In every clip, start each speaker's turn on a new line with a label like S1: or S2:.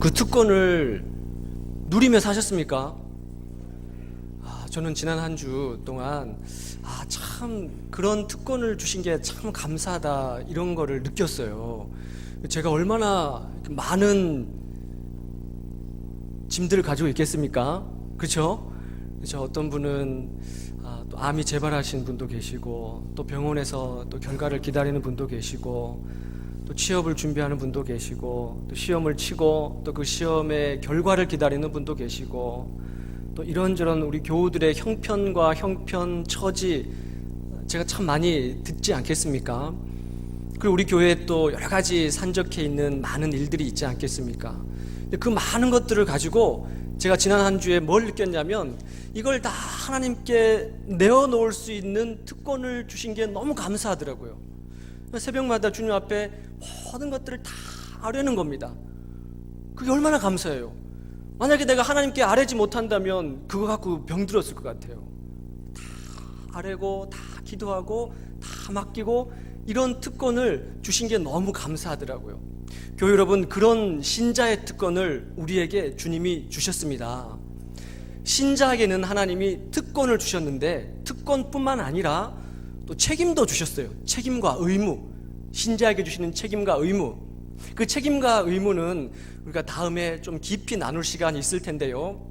S1: 그 특권을 누리며 사셨습니까? 저는 지난 한 주 동안 참 그런 특권을 주신 게 참 감사하다 이런 거를 느꼈어요. 제가 얼마나 많은 짐들을 가지고 있겠습니까? 그렇죠? 어떤 분은 또 암이 재발하신 분도 계시고, 또 병원에서 또 결과를 기다리는 분도 계시고, 또 취업을 준비하는 분도 계시고, 또 시험을 치고 또 그 시험의 결과를 기다리는 분도 계시고, 또 이런저런 우리 교우들의 형편과 형편 처지 제가 참 많이 듣지 않겠습니까? 그리고 우리 교회에 또 여러 가지 산적해 있는 많은 일들이 있지 않겠습니까? 그 많은 것들을 가지고 제가 지난 한 주에 뭘 느꼈냐면, 이걸 다 하나님께 내어놓을 수 있는 특권을 주신 게 너무 감사하더라고요. 새벽마다 주님 앞에 모든 것들을 다 아뢰는 겁니다. 그게 얼마나 감사해요. 만약에 내가 하나님께 아뢰지 못한다면 그거 갖고 병들었을 것 같아요. 다 아뢰고 다 기도하고 다 맡기고 이런 특권을 주신 게 너무 감사하더라고요. 교회 여러분, 그런 신자의 특권을 우리에게 주님이 주셨습니다. 신자에게는 하나님이 특권을 주셨는데, 특권뿐만 아니라 또 책임도 주셨어요. 책임과 의무, 신자에게 주시는 책임과 의무. 그 책임과 의무는 우리가 다음에 좀 깊이 나눌 시간이 있을 텐데요,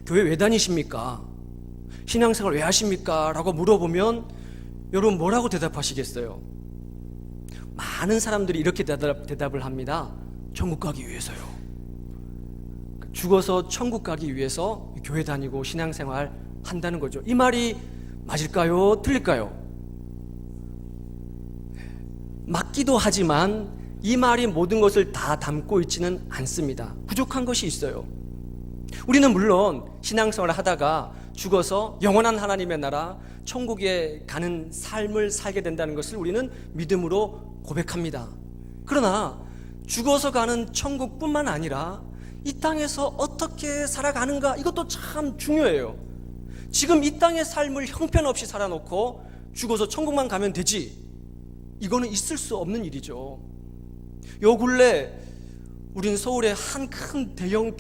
S1: 교회 왜 다니십니까? 신앙생활 왜 하십니까? 라고 물어보면 여러분 뭐라고 대답하시겠어요? 많은 사람들이 이렇게 대답을 합니다. 천국 가기 위해서요. 죽어서 천국 가기 위해서 교회 다니고 신앙생활 한다는 거죠. 이 말이 맞을까요? 틀릴까요? 맞기도 하지만 이 말이 모든 것을 다 담고 있지는 않습니다. 부족한 것이 있어요. 우리는 물론 신앙생활을 하다가 죽어서 영원한 하나님의 나라 천국에 가는 삶을 살게 된다는 것을 우리는 믿음으로 고백합니다. 그러나 죽어서 가는 천국뿐만 아니라 이 땅에서 어떻게 살아가는가, 이것도 참 중요해요. 지금 이 땅의 삶을 형편없이 살아놓고 죽어서 천국만 가면 되지, 이거는 있을 수 없는 일이죠. 요 근래 우린 서울의 한 큰 대형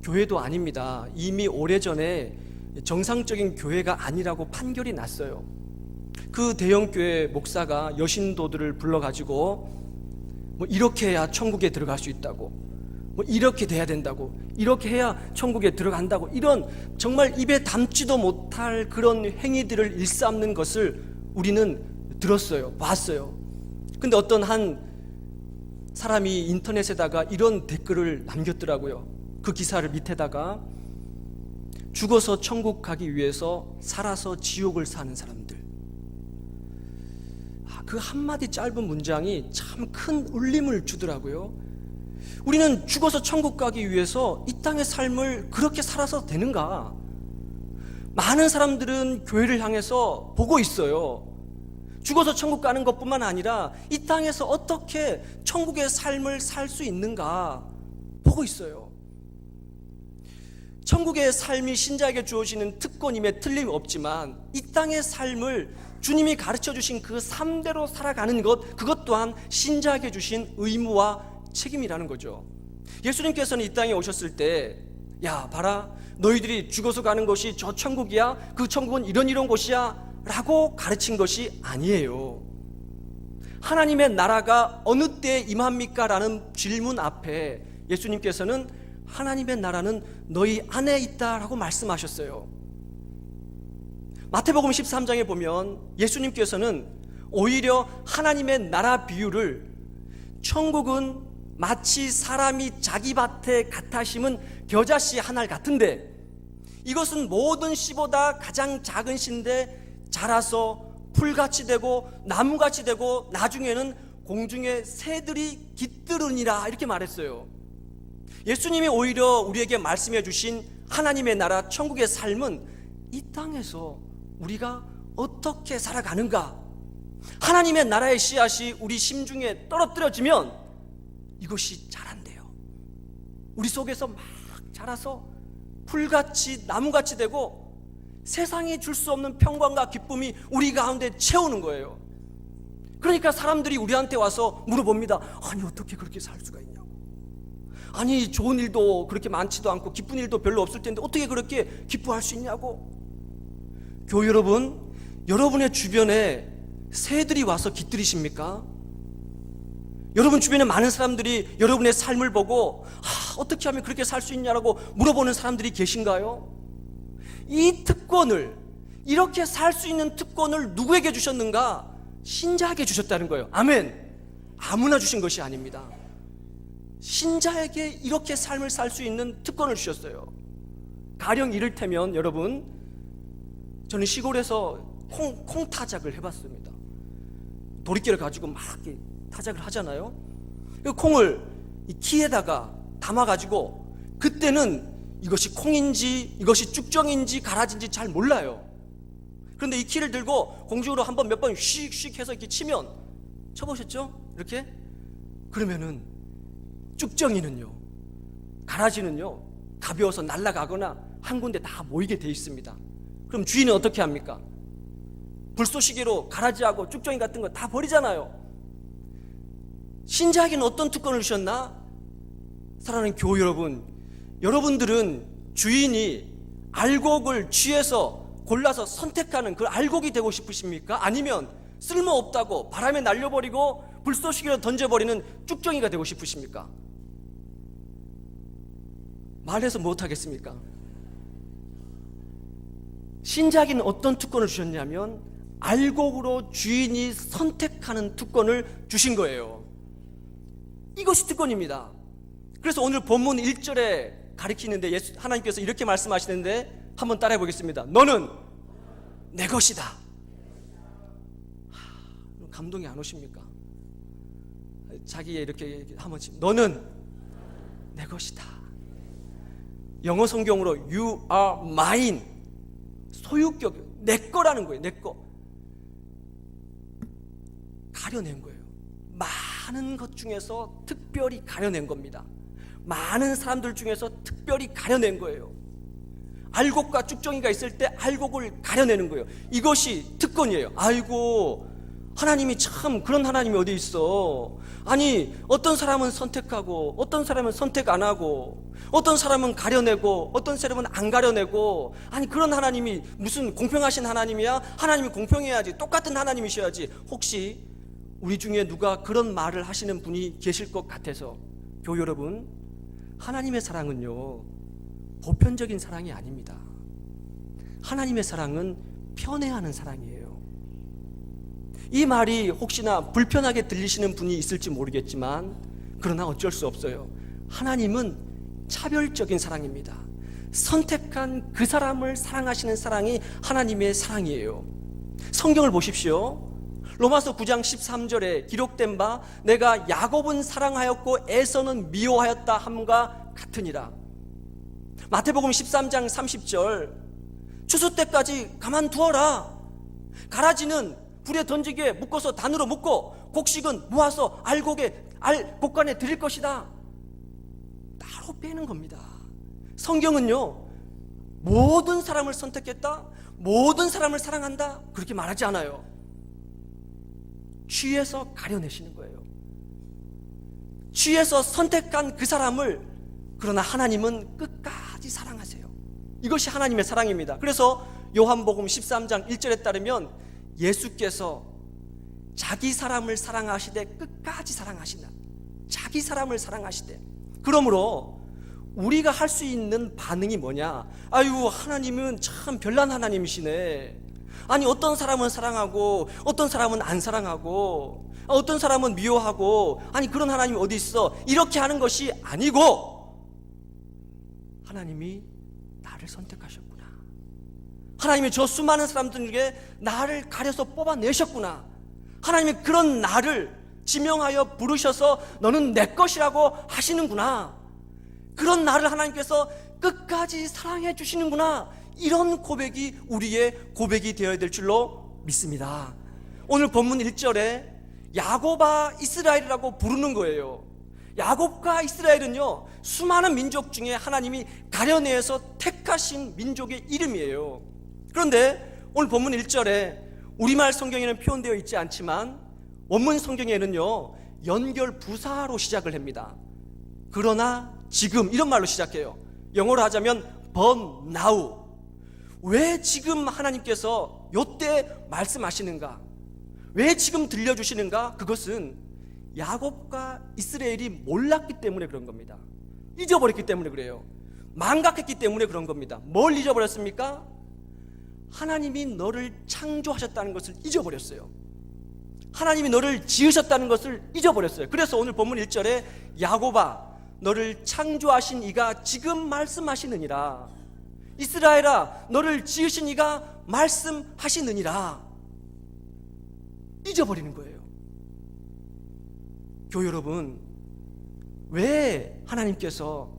S1: 교회도 아닙니다. 이미 오래전에 정상적인 교회가 아니라고 판결이 났어요. 그 대형 교회 목사가 여신도들을 불러가지고 이렇게 해야 천국에 들어갈 수 있다고, 이렇게 돼야 된다고, 이렇게 해야 천국에 들어간다고, 이런 정말 입에 담지도 못할 그런 행위들을 일삼는 것을 우리는 들었어요. 봤어요. 근데 어떤 한 사람이 인터넷에다가 이런 댓글을 남겼더라고요. 그 기사를 밑에다가, 죽어서 천국 가기 위해서 살아서 지옥을 사는 사람들. 그 한마디 짧은 문장이 참 큰 울림을 주더라고요. 우리는 죽어서 천국 가기 위해서 이 땅의 삶을 그렇게 살아서 되는가? 많은 사람들은 교회를 향해서 보고 있어요. 죽어서 천국 가는 것뿐만 아니라 이 땅에서 어떻게 천국의 삶을 살 수 있는가 보고 있어요. 천국의 삶이 신자에게 주어지는 특권임에 틀림없지만, 이 땅의 삶을 주님이 가르쳐 주신 그 삶대로 살아가는 것, 그것 또한 신자에게 주신 의무와 책임이라는 거죠. 예수님께서는 이 땅에 오셨을 때, 야 봐라, 너희들이 죽어서 가는 것이 저 천국이야, 그 천국은 이런 곳이야 라고 가르친 것이 아니에요. 하나님의 나라가 어느 때에 임합니까? 라는 질문 앞에 예수님께서는 하나님의 나라는 너희 안에 있다라고 말씀하셨어요. 마태복음 13장에 보면 예수님께서는 오히려 하나님의 나라 비유를, 천국은 마치 사람이 자기 밭에 갓아 심은 겨자씨 하나 같은데, 이것은 모든 씨보다 가장 작은 씨인데 자라서 풀같이 되고 나무같이 되고 나중에는 공중의 새들이 깃들으니라, 이렇게 말했어요. 예수님이 오히려 우리에게 말씀해 주신 하나님의 나라 천국의 삶은 이 땅에서 우리가 어떻게 살아가는가, 하나님의 나라의 씨앗이 우리 심중에 떨어뜨려지면 이것이 자란대요. 우리 속에서 막 자라서 풀같이 나무같이 되고 세상이 줄 수 없는 평강과 기쁨이 우리 가운데 채우는 거예요. 그러니까 사람들이 우리한테 와서 물어봅니다. 아니 어떻게 그렇게 살 수가 있냐고. 아니 좋은 일도 그렇게 많지도 않고 기쁜 일도 별로 없을 텐데 어떻게 그렇게 기뻐할 수 있냐고. 교회 여러분, 여러분의 주변에 새들이 와서 깃들이십니까? 여러분 주변에 많은 사람들이 여러분의 삶을 보고 어떻게 하면 그렇게 살 수 있냐라고 물어보는 사람들이 계신가요? 이 특권을, 이렇게 살 수 있는 특권을 누구에게 주셨는가? 신자에게 주셨다는 거예요. 아멘. 아무나 주신 것이 아닙니다. 신자에게 이렇게 삶을 살 수 있는 특권을 주셨어요. 가령 이를테면 여러분, 저는 시골에서 콩 타작을 해봤습니다. 도리깨를 가지고 막 이렇게 타작을 하잖아요. 그 콩을 이 키에다가 담아가지고, 그때는 이것이 콩인지 이것이 쭉정인지 가라지인지 잘 몰라요. 그런데 이 키를 들고 공중으로 한번 몇 번 슉슉 해서 이렇게 치면, 쳐보셨죠? 이렇게? 그러면은 쭉정이는요, 가라지는요 가벼워서 날아가거나 한 군데 다 모이게 돼 있습니다. 그럼 주인은 어떻게 합니까? 불쏘시개로 가라지하고 쭉정이 같은 거 다 버리잖아요. 신자에게는 어떤 특권을 주셨나? 사랑하는 교우 여러분, 여러분들은 주인이 알곡을 쥐에서 골라서 선택하는 그 알곡이 되고 싶으십니까? 아니면 쓸모없다고 바람에 날려버리고 불쏘시개로 던져버리는 쭉정이가 되고 싶으십니까? 말해서 못하겠습니까? 신자에게는 어떤 특권을 주셨냐면 알곡으로 주인이 선택하는 특권을 주신 거예요. 이것이 특권입니다. 그래서 오늘 본문 1절에 가리키는데 하나님께서 이렇게 말씀하시는데 한번 따라해 보겠습니다. 너는 내 것이다. 감동이 안 오십니까? 자기의 이렇게 한번 너는 내 것이다. 영어 성경으로 You are mine, 소유격, 내 거라는 거예요. 내 거. 가려낸 거예요. 많은 것 중에서 특별히 가려낸 겁니다. 많은 사람들 중에서 특별히 가려낸 거예요. 알곡과 쭉정이가 있을 때 알곡을 가려내는 거예요. 이것이 특권이에요. 아이고, 하나님이 참 그런 하나님이 어디 있어. 아니, 어떤 사람은 선택하고 어떤 사람은 선택 안 하고, 어떤 사람은 가려내고 어떤 사람은 안 가려내고, 아니 그런 하나님이 무슨 공평하신 하나님이야? 하나님이 공평해야지, 똑같은 하나님이셔야지. 혹시 우리 중에 누가 그런 말을 하시는 분이 계실 것 같아서, 교우 여러분, 하나님의 사랑은요 보편적인 사랑이 아닙니다. 하나님의 사랑은 편애하는 사랑이에요. 이 말이 혹시나 불편하게 들리시는 분이 있을지 모르겠지만, 그러나 어쩔 수 없어요. 하나님은 차별적인 사랑입니다. 선택한 그 사람을 사랑하시는 사랑이 하나님의 사랑이에요. 성경을 보십시오. 로마서 9장 13절에 기록된 바 내가 야곱은 사랑하였고 에서는 미워하였다 함과 같으니라. 마태복음 13장 30절 추수 때까지 가만두어라. 가라지는 불에 던지게 묶어서 단으로 묶고 곡식은 모아서 곡간에 드릴 것이다. 따로 빼는 겁니다. 성경은요 모든 사람을 선택했다, 모든 사람을 사랑한다 그렇게 말하지 않아요. 취해서 가려내시는 거예요. 취해서 선택한 그 사람을, 그러나 하나님은 끝까지 사랑하세요. 이것이 하나님의 사랑입니다. 그래서 요한복음 13장 1절에 따르면 예수께서 자기 사람을 사랑하시되 끝까지 사랑하시나, 자기 사람을 사랑하시되. 그러므로 우리가 할 수 있는 반응이 뭐냐? 아유, 하나님은 참 별난 하나님이시네. 아니, 어떤 사람은 사랑하고 어떤 사람은 안 사랑하고 어떤 사람은 미워하고, 아니 그런 하나님이 어디 있어? 이렇게 하는 것이 아니고, 하나님이 나를 선택하셨구나. 하나님이 저 수많은 사람들 중에 나를 가려서 뽑아내셨구나. 하나님이 그런 나를 지명하여 부르셔서 너는 내 것이라고 하시는구나. 그런 나를 하나님께서 끝까지 사랑해 주시는구나. 이런 고백이 우리의 고백이 되어야 될 줄로 믿습니다. 오늘 본문 1절에 야곱아 이스라엘이라고 부르는 거예요. 야곱과 이스라엘은요 수많은 민족 중에 하나님이 가려내서 택하신 민족의 이름이에요. 그런데 오늘 본문 1절에 우리말 성경에는 표현되어 있지 않지만 원문 성경에는요 연결 부사로 시작을 합니다. 그러나 지금 이런 말로 시작해요. 영어로 하자면 but now. 왜 지금 하나님께서 요때 말씀하시는가? 왜 지금 들려주시는가? 그것은 야곱과 이스라엘이 몰랐기 때문에 그런 겁니다. 잊어버렸기 때문에 그래요. 망각했기 때문에 그런 겁니다. 뭘 잊어버렸습니까? 하나님이 너를 창조하셨다는 것을 잊어버렸어요. 하나님이 너를 지으셨다는 것을 잊어버렸어요. 그래서 오늘 본문 1절에 야곱아 너를 창조하신 이가 지금 말씀하시느니라. 이스라엘아 너를 지으신 이가 말씀하시느니라. 잊어버리는 거예요. 교회 여러분, 왜 하나님께서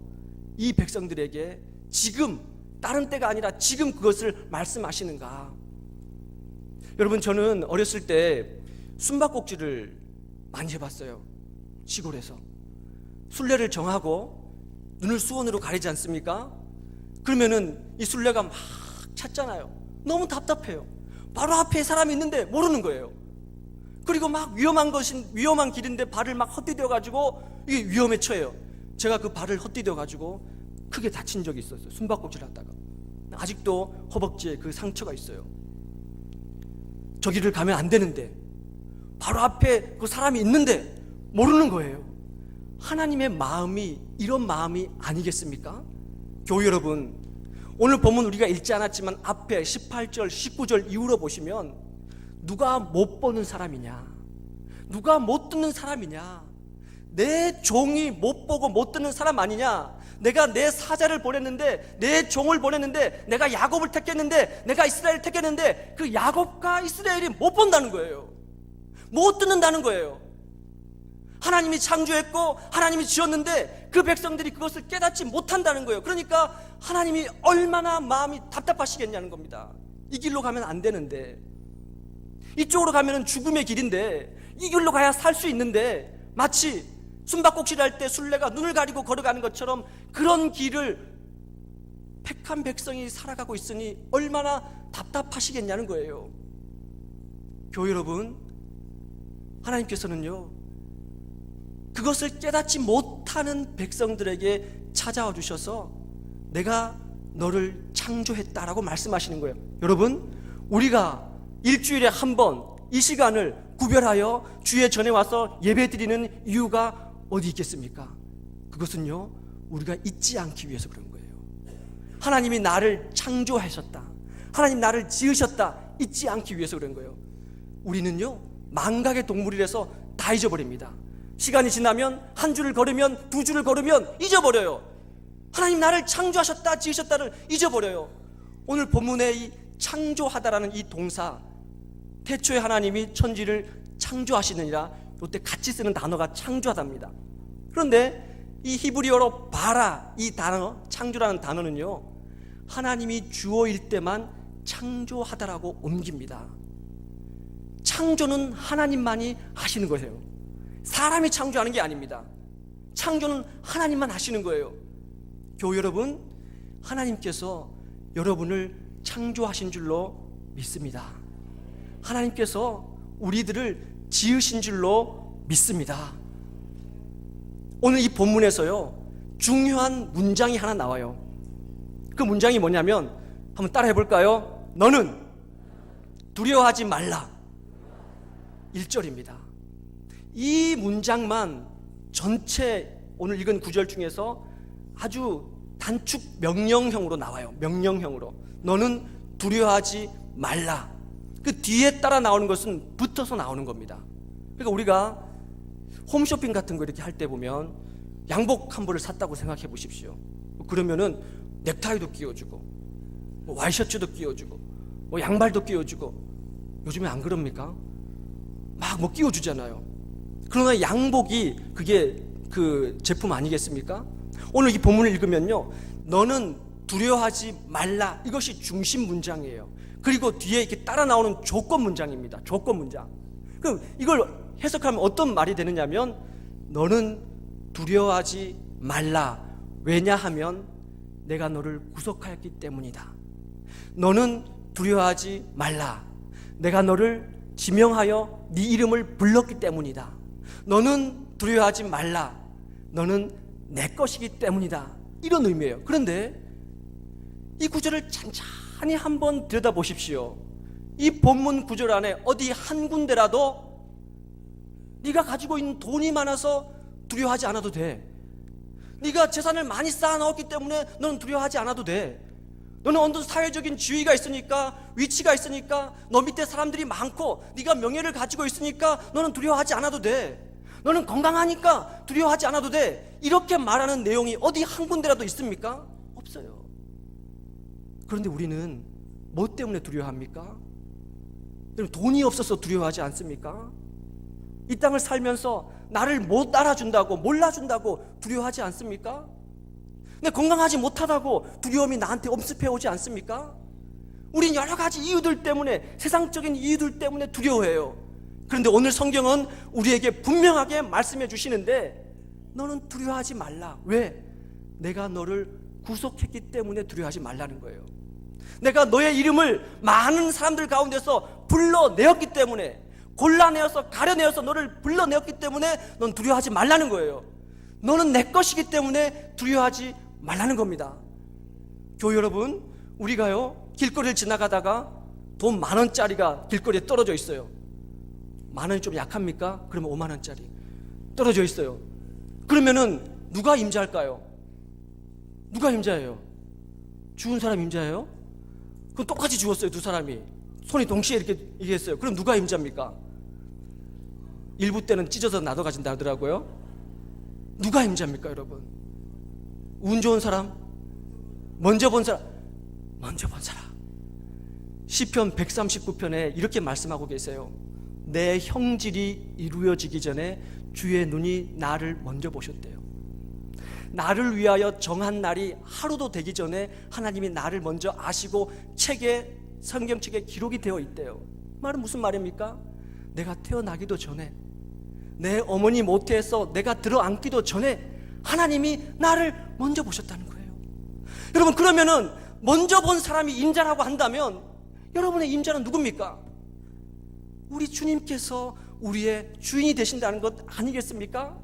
S1: 이 백성들에게 지금, 다른 때가 아니라 지금 그것을 말씀하시는가? 여러분, 저는 어렸을 때 숨바꼭질을 많이 해봤어요. 시골에서 술래를 정하고 눈을 수건으로 가리지 않습니까? 그러면은 이 술래가 막 찾잖아요. 너무 답답해요. 바로 앞에 사람이 있는데 모르는 거예요. 그리고 막 위험한 길인데 발을 막 헛디뎌 가지고 이게 위험에 처해요. 제가 그 발을 헛디뎌 가지고 크게 다친 적이 있었어요. 숨바꼭질 하다가. 아직도 허벅지에 그 상처가 있어요. 저 길을 가면 안 되는데 바로 앞에 그 사람이 있는데 모르는 거예요. 하나님의 마음이 이런 마음이 아니겠습니까? 교회 여러분, 오늘 본문 우리가 읽지 않았지만 앞에 18절, 19절 이후로 보시면 누가 못 보는 사람이냐? 누가 못 듣는 사람이냐? 내 종이 못 보고 못 듣는 사람 아니냐? 내가 내 사자를 보냈는데, 내 종을 보냈는데, 내가 야곱을 택했는데, 내가 이스라엘을 택했는데 그 야곱과 이스라엘이 못 본다는 거예요. 못 듣는다는 거예요. 하나님이 창조했고 하나님이 지었는데 그 백성들이 그것을 깨닫지 못한다는 거예요. 그러니까 하나님이 얼마나 마음이 답답하시겠냐는 겁니다. 이 길로 가면 안 되는데, 이쪽으로 가면 죽음의 길인데, 이 길로 가야 살 수 있는데, 마치 숨바꼭질 할 때 술래가 눈을 가리고 걸어가는 것처럼 그런 길을 택한 백성이 살아가고 있으니 얼마나 답답하시겠냐는 거예요. 교회 여러분, 하나님께서는요 그것을 깨닫지 못하는 백성들에게 찾아와 주셔서 내가 너를 창조했다라고 말씀하시는 거예요. 여러분, 우리가 일주일에 한 번 이 시간을 구별하여 주의 전에 와서 예배드리는 이유가 어디 있겠습니까? 그것은요 우리가 잊지 않기 위해서 그런 거예요. 하나님이 나를 창조하셨다, 하나님 나를 지으셨다, 잊지 않기 위해서 그런 거예요. 우리는요 망각의 동물이라서 다 잊어버립니다. 시간이 지나면 한 줄을 걸으면 두 줄을 걸으면 잊어버려요. 하나님 나를 창조하셨다, 지으셨다를 잊어버려요. 오늘 본문에 이 창조하다라는 이 동사, 태초에 하나님이 천지를 창조하시느니라, 이때 같이 쓰는 단어가 창조하다입니다. 그런데 이 히브리어로 바라, 이 단어, 창조라는 단어는요 하나님이 주어일 때만 창조하다라고 옮깁니다. 창조는 하나님만이 하시는 거예요. 사람이 창조하는 게 아닙니다. 창조는 하나님만 하시는 거예요. 교회 여러분, 하나님께서 여러분을 창조하신 줄로 믿습니다. 하나님께서 우리들을 지으신 줄로 믿습니다. 오늘 이 본문에서요 중요한 문장이 하나 나와요. 그 문장이 뭐냐면 한번 따라해 볼까요? 너는 두려워하지 말라. 1절입니다. 이 문장만 전체 오늘 읽은 구절 중에서 아주 단축 명령형으로 나와요. 명령형으로. 너는 두려워하지 말라. 그 뒤에 따라 나오는 것은 붙어서 나오는 겁니다. 그러니까 우리가 홈쇼핑 같은 거 이렇게 할 때 보면 양복 한 벌을 샀다고 생각해 보십시오. 그러면은 넥타이도 끼워주고 와이셔츠도 끼워주고 양발도 끼워주고, 요즘에 안 그럽니까? 막 끼워주잖아요. 그러나 양복이 그게 그 제품 아니겠습니까? 오늘 이 본문을 읽으면요 너는 두려워하지 말라, 이것이 중심 문장이에요. 그리고 뒤에 이렇게 따라 나오는 조건 문장입니다. 조건 문장. 그럼 이걸 해석하면 어떤 말이 되느냐면 너는 두려워하지 말라. 왜냐하면 내가 너를 구속하였기 때문이다. 너는 두려워하지 말라. 내가 너를 지명하여 네 이름을 불렀기 때문이다. 너는 두려워하지 말라. 너는 내 것이기 때문이다, 이런 의미예요. 그런데 이 구절을 찬찬히 한번 들여다보십시오. 이 본문 구절 안에 어디 한 군데라도 네가 가지고 있는 돈이 많아서 두려워하지 않아도 돼, 네가 재산을 많이 쌓아놓았기 때문에 너는 두려워하지 않아도 돼, 너는 어떤 사회적인 지위가 있으니까, 위치가 있으니까, 너 밑에 사람들이 많고 네가 명예를 가지고 있으니까 너는 두려워하지 않아도 돼, 너는 건강하니까 두려워하지 않아도 돼, 이렇게 말하는 내용이 어디 한 군데라도 있습니까? 없어요. 그런데 우리는 뭐 때문에 두려워합니까? 돈이 없어서 두려워하지 않습니까? 이 땅을 살면서 나를 못 알아준다고, 몰라준다고 두려워하지 않습니까? 근데 건강하지 못하다고 두려움이 나한테 엄습해 오지 않습니까? 우린 여러 가지 이유들 때문에, 세상적인 이유들 때문에 두려워해요. 그런데 오늘 성경은 우리에게 분명하게 말씀해 주시는데, 너는 두려워하지 말라. 왜? 내가 너를 구속했기 때문에 두려워하지 말라는 거예요. 내가 너의 이름을 많은 사람들 가운데서 불러내었기 때문에, 골라내어서 가려내어서 너를 불러내었기 때문에 넌 두려워하지 말라는 거예요. 너는 내 것이기 때문에 두려워하지 말라는 겁니다. 교회 여러분, 우리가요 길거리를 지나가다가 돈 10,000원짜리가 길거리에 떨어져 있어요. 10,000원이 좀 약합니까? 그러면 50,000원짜리 떨어져 있어요. 그러면은 누가 임자할까요? 누가 임자예요? 죽은 사람 임자예요? 그럼 똑같이 죽었어요. 두 사람이 손이 동시에 이렇게 얘기했어요. 그럼 누가 임자입니까? 일부 때는 찢어서 나도 가진다 하더라고요. 누가 임자입니까 여러분? 운 좋은 사람? 먼저 본 사람? 먼저 본 사람. 시편 139편에 이렇게 말씀하고 계세요. 내 형질이 이루어지기 전에 주의 눈이 나를 먼저 보셨대요. 나를 위하여 정한 날이 하루도 되기 전에 하나님이 나를 먼저 아시고 성경책에 기록이 되어 있대요. 말은 무슨 말입니까? 내가 태어나기도 전에, 내 어머니 모태에서 내가 들어앉기도 전에 하나님이 나를 먼저 보셨다는 거예요. 여러분, 그러면은 먼저 본 사람이 임자라고 한다면 여러분의 임자는 누굽니까? 우리 주님께서 우리의 주인이 되신다는 것 아니겠습니까?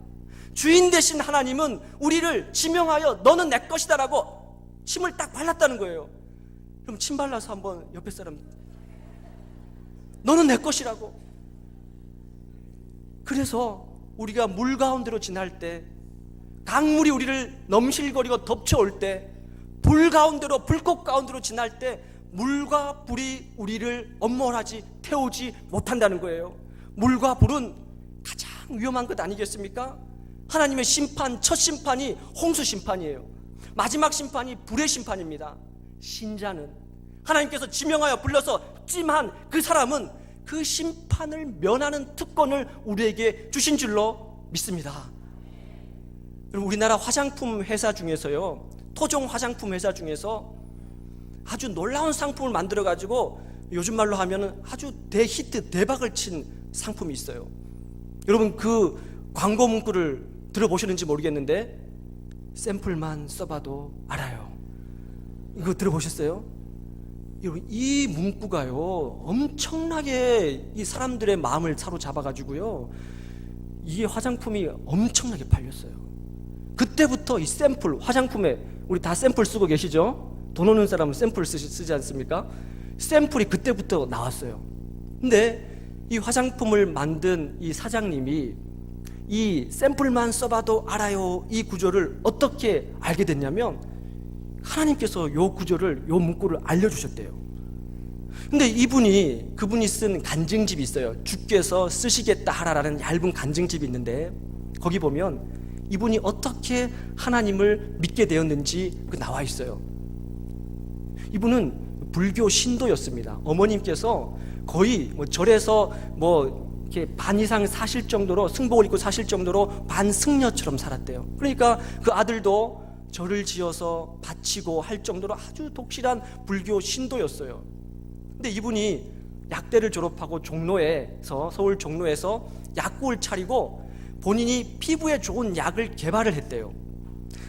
S1: 주인 되신 하나님은 우리를 지명하여 너는 내 것이다라고 침을 딱 발랐다는 거예요. 그럼 침 발라서 한번 옆에 사람, 너는 내 것이라고. 그래서 우리가 물 가운데로 지날 때, 강물이 우리를 넘실거리고 덮쳐올 때, 불 가운데로, 불꽃 가운데로 지날 때 물과 불이 우리를 엄몰하지, 태우지 못한다는 거예요. 물과 불은 가장 위험한 것 아니겠습니까? 하나님의 심판, 첫 심판이 홍수 심판이에요. 마지막 심판이 불의 심판입니다. 신자는, 하나님께서 지명하여 불러서 찜한 그 사람은 그 심판을 면하는 특권을 우리에게 주신 줄로 믿습니다. 여러분, 우리나라 화장품 회사 중에서요, 토종 화장품 회사 중에서 아주 놀라운 상품을 만들어 가지고 요즘 말로 하면 아주 대히트, 대박을 친 상품이 있어요. 여러분, 그 광고 문구를 들어보셨는지 모르겠는데, 샘플만 써봐도 알아요. 이거 들어보셨어요? 여러분, 이 문구가요 엄청나게 이 사람들의 마음을 사로잡아가지고요, 이 화장품이 엄청나게 팔렸어요. 그때부터 이 샘플, 화장품에 우리 다 샘플 쓰고 계시죠? 돈 오는 사람은 샘플 쓰지 않습니까? 샘플이 그때부터 나왔어요. 근데 이 화장품을 만든 이 사장님이 이 샘플만 써봐도 알아요, 이 구절을 어떻게 알게 됐냐면, 하나님께서 요 구절을, 요 문구를 알려주셨대요. 근데 그분이 쓴 간증집이 있어요. 주께서 쓰시겠다 하라라는 얇은 간증집이 있는데, 거기 보면 이분이 어떻게 하나님을 믿게 되었는지 나와 있어요. 이분은 불교 신도였습니다. 어머님께서 거의 절에서 이렇게 반 이상 사실 정도로, 승복을 입고 사실 정도로 반승려처럼 살았대요. 그러니까 그 아들도 절을 지어서 바치고 할 정도로 아주 독실한 불교 신도였어요. 근데 이분이 약대를 졸업하고 서울 종로에서 약국을 차리고 본인이 피부에 좋은 약을 개발을 했대요.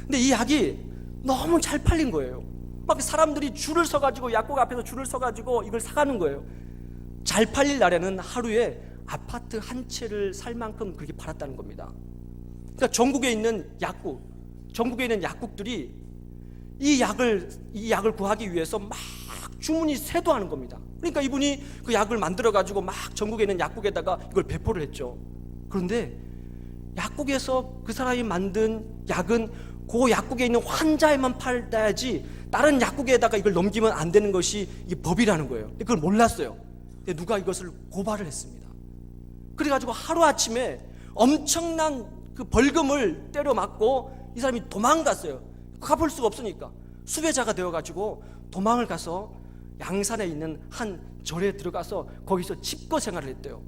S1: 근데 이 약이 너무 잘 팔린 거예요. 막 사람들이 줄을 서가지고, 약국 앞에서 줄을 서가지고 이걸 사가는 거예요. 잘 팔릴 날에는 하루에 아파트 한 채를 살 만큼 그렇게 팔았다는 겁니다. 그러니까 전국에 있는 약국, 전국에 있는 약국들이 이 약을 구하기 위해서 막 주문이 쇄도하는 겁니다. 그러니까 이분이 그 약을 만들어 가지고 막 전국에 있는 약국에다가 이걸 배포를 했죠. 그런데 약국에서 그 사람이 만든 약은 그 약국에 있는 환자에만 팔아야지 다른 약국에다가 이걸 넘기면 안 되는 것이 이게 법이라는 거예요. 근데 그걸 몰랐어요. 근데 누가 이것을 고발을 했습니다. 그래가지고 하루아침에 엄청난 그 벌금을 때려 맞고 이 사람이 도망갔어요. 갚을 수가 없으니까 수배자가 되어가지고 도망을 가서 양산에 있는 한 절에 들어가서 거기서 집거 생활을 했대요.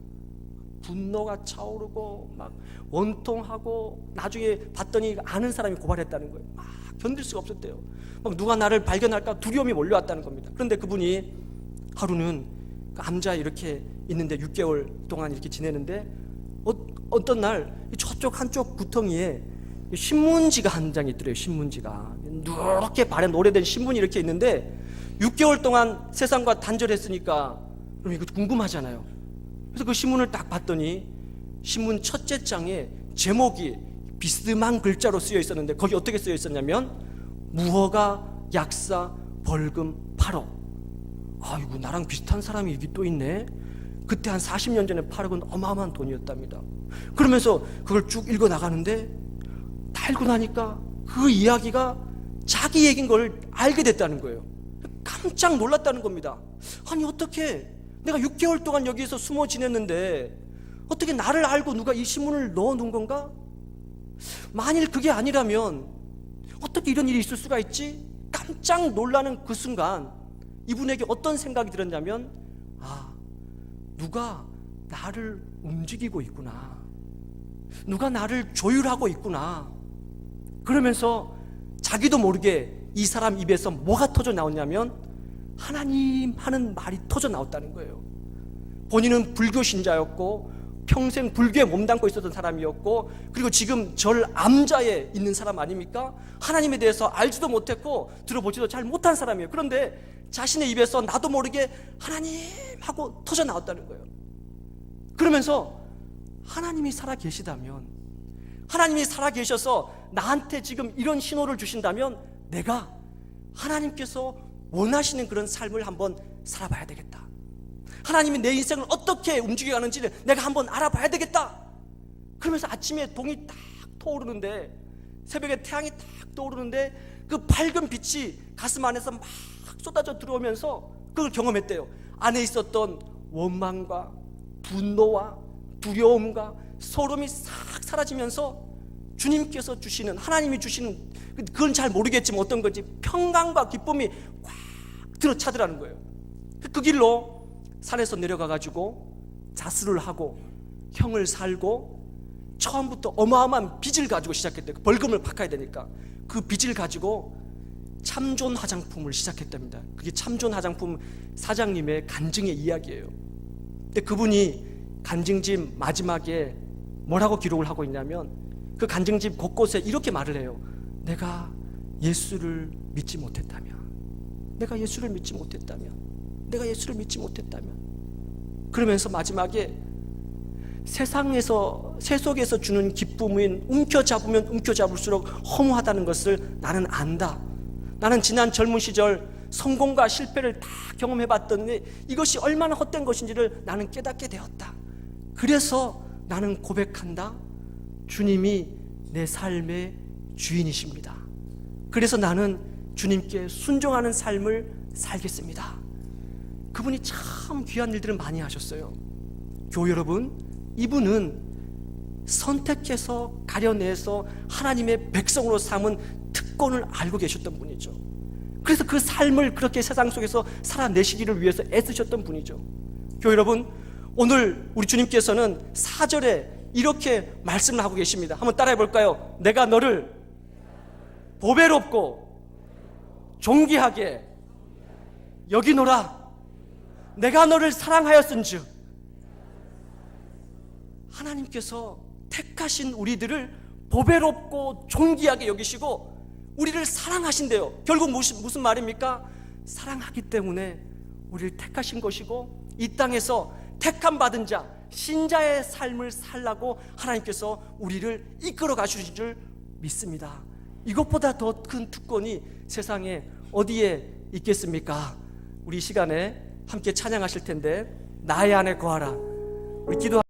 S1: 분노가 차오르고 막 원통하고 나중에 봤더니 아는 사람이 고발했다는 거예요. 막 견딜 수가 없었대요. 막 누가 나를 발견할까 두려움이 몰려왔다는 겁니다. 그런데 그분이 하루는 그 암자에 이렇게 있는데 6개월 동안 이렇게 지내는데 어떤 날 저쪽 한쪽 구덩이에 신문지가 한 장이 있더래요. 신문지가 누렇게 바른 오래된 신문이 이렇게 있는데 6개월 동안 세상과 단절했으니까 그럼 이거 궁금하잖아요. 그래서 그 신문을 딱 봤더니 신문 첫째 장에 제목이 비스듬한 글자로 쓰여 있었는데 거기 어떻게 쓰여 있었냐면 무허가 약사 벌금 8억. 아이고 나랑 비슷한 사람이 여기 또 있네. 그때 한 40년 전에 8억은 어마어마한 돈이었답니다. 그러면서 그걸 쭉 읽어 나가는데 다 읽고 나니까 그 이야기가 자기 얘기인 걸 알게 됐다는 거예요. 깜짝 놀랐다는 겁니다. 아니 어떻게 내가 6개월 동안 여기서 숨어 지냈는데 어떻게 나를 알고 누가 이 신문을 넣어 놓은 건가? 만일 그게 아니라면 어떻게 이런 일이 있을 수가 있지? 깜짝 놀라는 그 순간 이분에게 어떤 생각이 들었냐면 누가 나를 움직이고 있구나. 누가 나를 조율하고 있구나. 그러면서 자기도 모르게 이 사람 입에서 뭐가 터져 나왔냐면 하나님 하는 말이 터져 나왔다는 거예요. 본인은 불교 신자였고 평생 불교에 몸담고 있었던 사람이었고 그리고 지금 절 암자에 있는 사람 아닙니까? 하나님에 대해서 알지도 못했고 들어보지도 잘 못한 사람이에요. 그런데 자신의 입에서 나도 모르게 하나님 하고 터져 나왔다는 거예요. 그러면서 하나님이 살아 계시다면, 하나님이 살아 계셔서 나한테 지금 이런 신호를 주신다면 내가 하나님께서 원하시는 그런 삶을 한번 살아봐야 되겠다. 하나님이 내 인생을 어떻게 움직여가는지를 내가 한번 알아봐야 되겠다. 그러면서 아침에 동이 딱 떠오르는데, 새벽에 태양이 딱 떠오르는데 그 밝은 빛이 가슴 안에서 막 쏟아져 들어오면서 그걸 경험했대요. 안에 있었던 원망과 분노와 두려움과 소름이 싹 사라지면서 주님께서 주시는, 하나님이 주시는, 그건 잘 모르겠지만 어떤 건지 평강과 기쁨이 꽉 들어차더라는 거예요. 그 길로 산에서 내려가가지고 자수를 하고 형을 살고 처음부터 어마어마한 빚을 가지고 시작했대요. 벌금을 갚아야 되니까 그 빚을 가지고 참존 화장품을 시작했답니다. 그게 참존 화장품 사장님의 간증의 이야기예요. 근데 그분이 간증집 마지막에 뭐라고 기록을 하고 있냐면 그 간증집 곳곳에 이렇게 말을 해요. 내가 예수를 믿지 못했다면, 내가 예수를 믿지 못했다면, 내가 예수를 믿지 못했다면, 그러면서 마지막에 세상에서, 세속에서 주는 기쁨은 움켜잡으면 움켜잡을수록 허무하다는 것을 나는 안다. 나는 지난 젊은 시절 성공과 실패를 다 경험해봤더니 이것이 얼마나 헛된 것인지를 나는 깨닫게 되었다. 그래서 나는 고백한다. 주님이 내 삶의 주인이십니다. 그래서 나는 주님께 순종하는 삶을 살겠습니다. 그분이 참 귀한 일들을 많이 하셨어요. 교회 여러분, 이분은 선택해서 가려내서 하나님의 백성으로 삼은 특권을 알고 계셨던 분이죠. 그래서 그 삶을 그렇게 세상 속에서 살아내시기를 위해서 애쓰셨던 분이죠. 교회 여러분, 오늘 우리 주님께서는 4절에 이렇게 말씀을 하고 계십니다. 한번 따라해 볼까요? 내가 너를 보배롭고 존귀하게 여기노라. 내가 너를 사랑하였은즉. 하나님께서 택하신 우리들을 보배롭고 존귀하게 여기시고 우리를 사랑하신대요. 결국 무슨 말입니까? 사랑하기 때문에 우리를 택하신 것이고 이 땅에서 택함 받은 자, 신자의 삶을 살라고 하나님께서 우리를 이끌어 가주신 줄 믿습니다. 이것보다 더 큰 특권이 세상에 어디에 있겠습니까? 우리 이 시간에 함께 찬양하실 텐데 나의 안에 거하라. 우리 기도